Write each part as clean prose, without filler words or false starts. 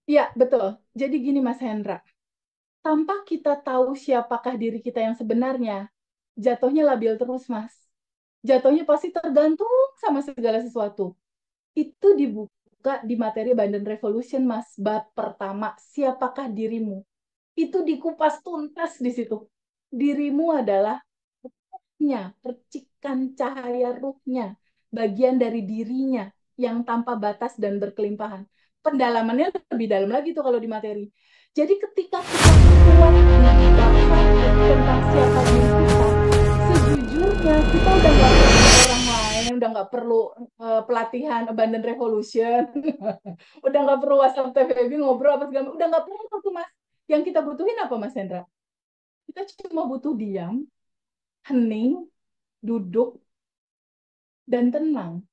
Iya, betul. Jadi gini Mas Hendra, tanpa kita tahu siapakah diri kita yang sebenarnya, jatuhnya labil terus, Mas. Jatuhnya pasti tergantung sama segala sesuatu. Itu dibuka di materi Abundant Revolution, Mas. Bab pertama, siapakah dirimu? Itu dikupas tuntas di situ. Dirimu adalah ruhnya, percikan cahaya ruhnya, bagian dari dirinya yang tanpa batas dan berkelimpahan. Pendalamannya lebih dalam lagi tuh kalau di materi. Jadi ketika kita kuat di bab satu tentang siapa diri kita, sejujurnya kita udah nggak perlu orang lain, udah nggak perlu pelatihan Abundant Revolution, udah nggak perlu WhatsApp TVB ngobrol apa segala, udah nggak perlu tuh Mas. Yang kita butuhin apa Mas Hendra? Kita cuma butuh diam, hening, duduk, dan tenang,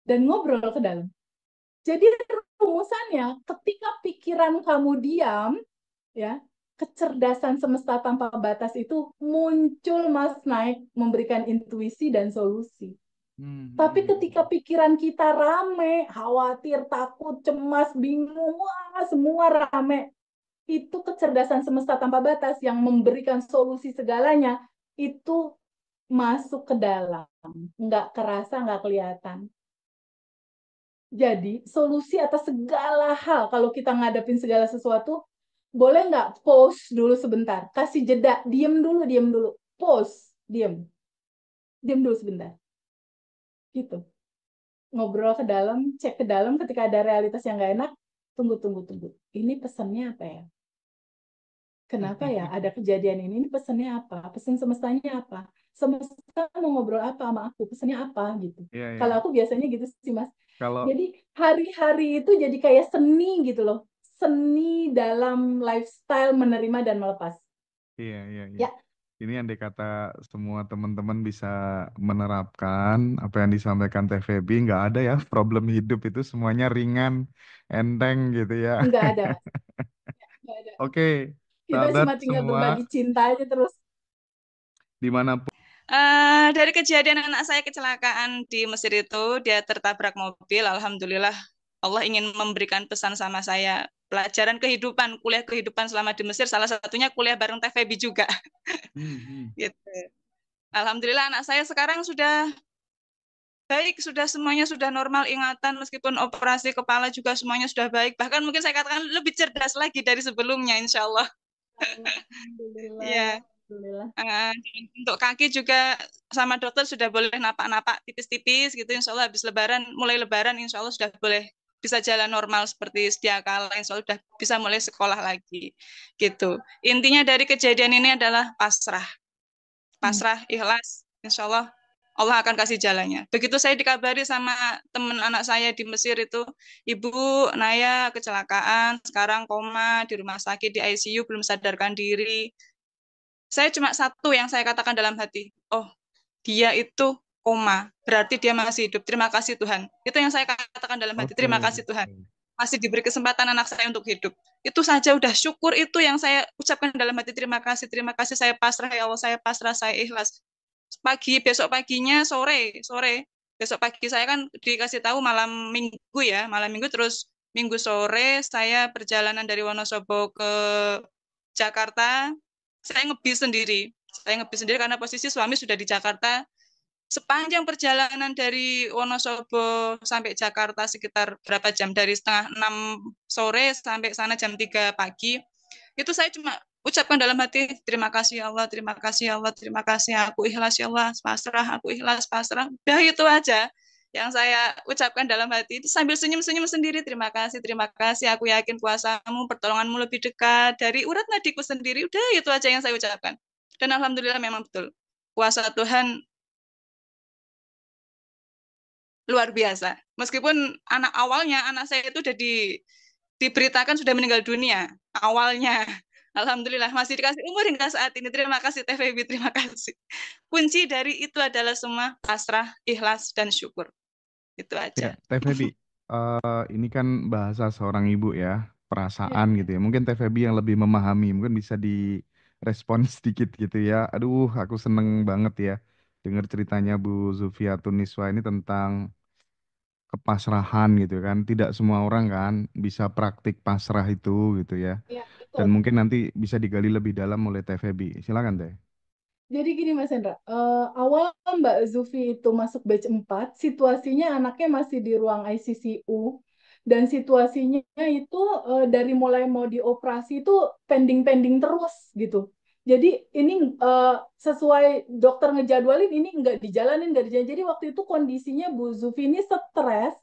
dan ngobrol ke dalam. Jadi rumusannya, ketika pikiran kamu diam, ya, kecerdasan semesta tanpa batas itu muncul Mas naik memberikan intuisi dan solusi. Tapi ketika Hmm. pikiran kita rame, khawatir, takut, cemas, bingung, wah, semua rame, itu kecerdasan semesta tanpa batas yang memberikan solusi segalanya, itu masuk ke dalam. Nggak kerasa, nggak kelihatan. Jadi, solusi atas segala hal, kalau kita ngadepin segala sesuatu, boleh nggak pause dulu sebentar? Kasih jeda, diem dulu. Pause, diem. Diem dulu sebentar. Gitu. Ngobrol ke dalam, cek ke dalam ketika ada realitas yang nggak enak, tunggu, tunggu, tunggu. Ini pesannya apa ya? Kenapa ya ada kejadian ini? Ini pesannya apa? Pesan semestanya apa? Semesta mau ngobrol apa sama aku? Pesannya apa gitu. Iya, Kalau ya. aku biasanya gitu sih, Mas. Kalau Jadi hari-hari itu jadi kayak seni gitu loh. Seni dalam lifestyle menerima dan melepas. iya, iya, iya. Ya, Ini andai kata semua teman-teman bisa menerapkan apa yang disampaikan TVB, nggak ada ya problem hidup itu semuanya ringan, enteng gitu ya. nggak ada, Mas. Nggak ada. Oke, Kita sahabat cuma tinggal semua berbagi cinta aja terus. dimanapun. Dari kejadian anak saya kecelakaan di Mesir itu, dia tertabrak mobil. Alhamdulillah, Allah ingin memberikan pesan sama saya. Pelajaran kehidupan, kuliah kehidupan selama di Mesir, salah satunya kuliah bareng TVB juga. Hmm, hmm. Gitu. Alhamdulillah anak saya sekarang sudah baik, sudah semuanya sudah normal ingatan, meskipun operasi kepala juga semuanya sudah baik. Bahkan mungkin saya katakan lebih cerdas lagi dari sebelumnya, insya Allah. Alhamdulillah. Iya. Alhamdulillah. Untuk kaki juga sama dokter sudah boleh napak-napak tipis-tipis gitu. Insya Allah habis Lebaran, mulai Lebaran Insya Allah sudah boleh bisa jalan normal seperti sedia kala. Insya Allah sudah bisa mulai sekolah lagi gitu. Intinya dari kejadian ini adalah pasrah, Hmm. pasrah, ikhlas. Insya Allah Allah akan kasih jalannya. Begitu saya dikabari sama teman anak saya di Mesir itu, Ibu Naya kecelakaan, sekarang koma di rumah sakit di ICU belum sadarkan diri. Saya cuma satu yang saya katakan dalam hati, oh dia itu koma, berarti dia masih hidup. Terima kasih Tuhan. Itu yang saya katakan dalam hati, Oke, terima kasih Tuhan. oke. Masih diberi kesempatan anak saya untuk hidup. Itu saja udah syukur itu yang saya ucapkan dalam hati, terima kasih, saya pasrah ya Allah, saya pasrah, saya ikhlas. Pagi, besok paginya, sore, besok pagi saya kan dikasih tahu malam minggu ya, malam minggu terus minggu sore saya perjalanan dari Wonosobo ke Jakarta, saya ngebis sendiri. Saya ngebis sendiri karena posisi suami sudah di Jakarta. Sepanjang perjalanan dari Wonosobo sampai Jakarta sekitar berapa jam? Dari setengah 6 sore sampai sana jam 3 pagi. Itu saya cuma ucapkan dalam hati, terima kasih ya Allah, terima kasih ya Allah, terima kasih, aku ikhlas ya Allah, pasrah, aku ikhlas, pasrah. Udah itu aja yang saya ucapkan dalam hati itu sambil senyum-senyum sendiri, terima kasih, aku yakin kuasamu, pertolonganmu lebih dekat dari urat nadiku sendiri, udah itu aja yang saya ucapkan. Dan Alhamdulillah memang betul, kuasa Tuhan luar biasa. Meskipun anak saya itu udah diberitakan sudah meninggal dunia awalnya. Alhamdulillah masih dikasih umur hingga saat ini. Terima kasih TVB, terima kasih. Kunci dari itu adalah semua pasrah, ikhlas, dan syukur. Itu Ya, aja. TVB, ini kan bahasa seorang ibu ya, Ya, perasaan ya. gitu ya. Mungkin TVB yang lebih memahami, mungkin bisa direspon sedikit gitu ya. Aduh, aku seneng banget ya dengar ceritanya Bu Zufia Tuniswa ini tentang kepasrahan gitu kan. Tidak semua orang kan bisa praktik pasrah itu gitu ya. Ya, Dan betul. mungkin nanti bisa digali lebih dalam oleh Teh Febi. Silakan Teh. Jadi gini Mas Hendra, awal Mbak Zufi itu masuk batch 4, situasinya anaknya masih di ruang ICCU, dan situasinya itu dari mulai mau dioperasi itu pending-pending terus gitu. Jadi ini sesuai dokter ngejadwalin, ini nggak dijalanin. Jadi waktu itu kondisinya Bu Zufi ini stres,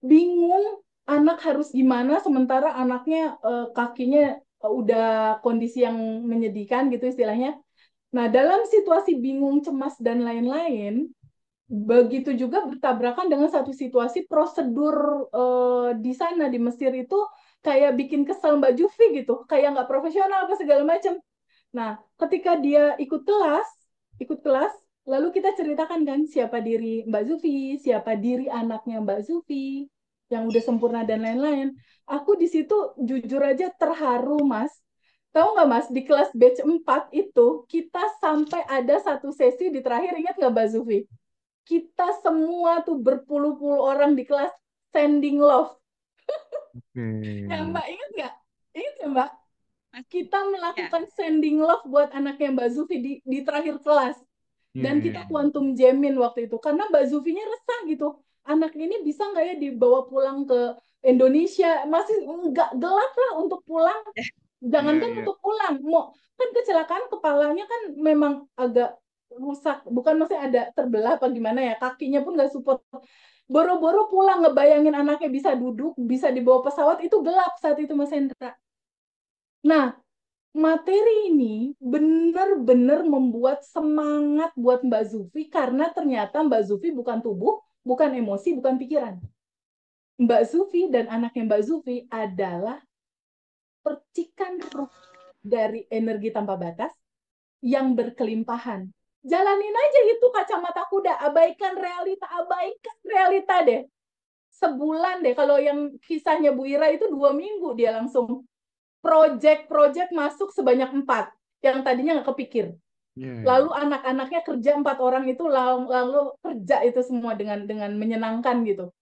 bingung anak harus gimana, sementara anaknya kakinya udah kondisi yang menyedihkan gitu istilahnya. Nah, dalam situasi bingung, cemas, dan lain-lain, begitu juga bertabrakan dengan satu situasi prosedur di sana, di Mesir itu kayak bikin kesel Mbak Juvi gitu, kayak nggak profesional apa segala macam. Nah, ketika dia ikut kelas, lalu kita ceritakan kan siapa diri Mbak Zufi, siapa diri anaknya Mbak Zufi, yang udah sempurna dan lain-lain. Aku di situ jujur aja terharu, Mas. Tahu nggak, Mas, di kelas batch 4 itu, kita sampai ada satu sesi di terakhir, ingat nggak Mbak Zufi? Kita semua tuh berpuluh-puluh orang di kelas sending love. Oke. Ya, Mbak, ingat nggak? Ingat nggak, Mbak? Masih. Kita Ya. melakukan sending love buat anaknya Mbak Zufi di terakhir kelas. Iya, Dan iya, kita iya. quantum jamin waktu itu. Karena Mbak Zufinya resah gitu. Anak ini bisa nggak ya dibawa pulang ke Indonesia? Masih nggak gelap lah untuk pulang. Iya, Jangankan iya. untuk pulang. Mau kan kecelakaan kepalanya kan memang agak rusak. Bukan maksudnya ada terbelah apa gimana ya. Kakinya pun nggak support. Boro-boro pulang ngebayangin anaknya bisa duduk, bisa dibawa pesawat, itu gelap saat itu Mas Hendra. Nah, materi ini benar-benar membuat semangat buat Mbak Zufi karena ternyata Mbak Zufi bukan tubuh, bukan emosi, bukan pikiran. Mbak Zufi dan anaknya Mbak Zufi adalah percikan ruh dari energi tanpa batas yang berkelimpahan. Jalanin aja itu kacamata kuda, abaikan realita deh. Sebulan deh, kalau yang kisahnya Bu Ira itu 2 minggu dia langsung project-project masuk sebanyak 4 yang tadinya nggak kepikir. Iya, iya. Lalu anak-anaknya kerja 4 orang itu lalu kerja itu semua dengan menyenangkan gitu.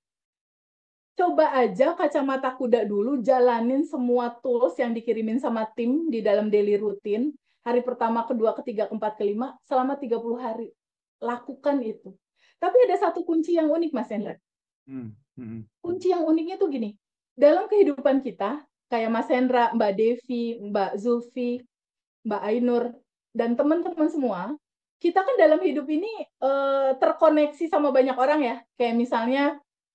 Coba aja kacamata kuda dulu, jalanin semua tools yang dikirimin sama tim di dalam daily rutin. Hari pertama, kedua, ketiga, keempat, kelima, selama 30 hari. Lakukan itu. Tapi ada satu kunci yang unik, Mas Hendra. Hmm, hmm, Kunci yang uniknya tuh gini. Dalam kehidupan kita, kayak Mas Hendra, Mbak Devi, Mbak Zulfi, Mbak Ainur, dan teman-teman semua, kita kan dalam hidup ini terkoneksi sama banyak orang ya. Kayak misalnya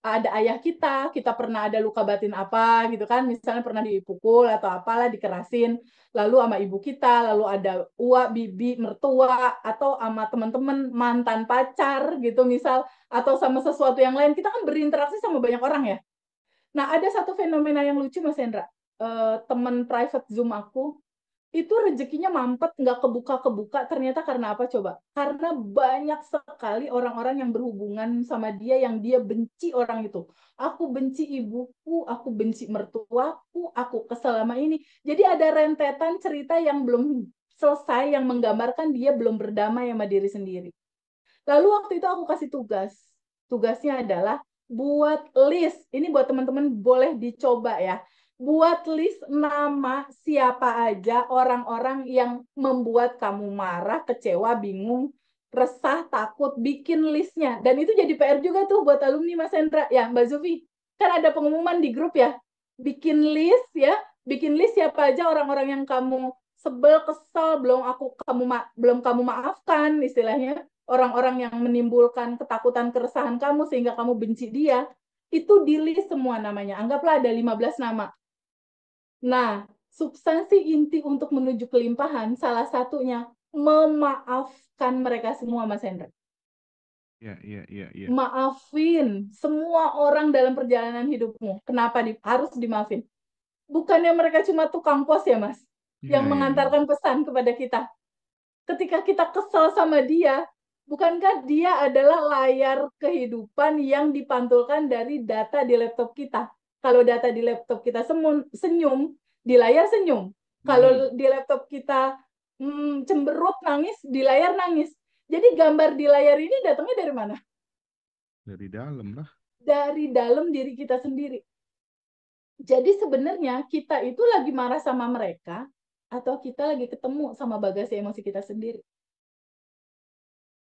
ada ayah kita pernah ada luka batin apa gitu kan, misalnya pernah dipukul atau apalah, dikerasin, lalu sama ibu kita, lalu ada uak, bibi, mertua, atau sama teman-teman mantan pacar gitu misal, atau sama sesuatu yang lain, kita kan berinteraksi sama banyak orang ya. Nah, ada satu fenomena yang lucu Mas Hendra. Teman private Zoom aku, itu rezekinya mampet, nggak kebuka-kebuka. Ternyata karena apa coba? Karena banyak sekali orang-orang yang berhubungan sama dia yang dia benci orang itu. Aku benci ibuku, aku benci mertuaku, aku kesel sama ini. Jadi ada rentetan cerita yang belum selesai yang menggambarkan dia belum berdamai sama diri sendiri. Lalu waktu itu aku kasih tugas. Tugasnya adalah buat list. Ini buat teman-teman boleh dicoba ya. Buat list nama siapa aja orang-orang yang membuat kamu marah, kecewa, bingung, resah, takut. Bikin listnya. Dan itu jadi PR juga tuh buat alumni Mas Hendra. Ya, Mbak Zufi. Kan ada pengumuman di grup ya. Bikin list ya. Bikin list siapa aja orang-orang yang kamu sebel, kesel, belum kamu maafkan istilahnya, orang-orang yang menimbulkan ketakutan, keresahan kamu sehingga kamu benci dia, itu di list semua namanya. Anggaplah ada 15 nama. Nah, substansi inti untuk menuju kelimpahan, salah satunya memaafkan mereka semua, Mas Hendra. iya, iya, iya, iya. Maafin semua orang dalam perjalanan hidupmu. Kenapa harus dimaafin? Bukannya mereka cuma tukang pos ya, Mas, Iya, yang iya, iya. mengantarkan pesan kepada kita. Ketika kita kesal sama dia, bukankah dia adalah layar kehidupan yang dipantulkan dari data di laptop kita? Kalau data di laptop kita senyum, di layar senyum. Hmm, Kalau di laptop kita cemberut, nangis, di layar nangis. Jadi gambar di layar ini datangnya dari mana? dari dalam lah. dari dalam diri kita sendiri. Jadi sebenarnya kita itu lagi marah sama mereka atau kita lagi ketemu sama bagasi emosi kita sendiri.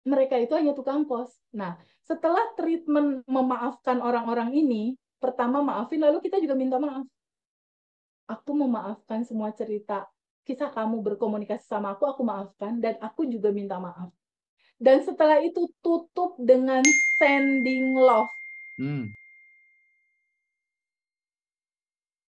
Mereka itu hanya tukang pos. Nah, setelah treatment memaafkan orang-orang ini, pertama maafin, lalu kita juga minta maaf. Aku memaafkan semua cerita kisah kamu berkomunikasi sama aku maafkan, dan aku juga minta maaf. Dan setelah itu tutup dengan sending love.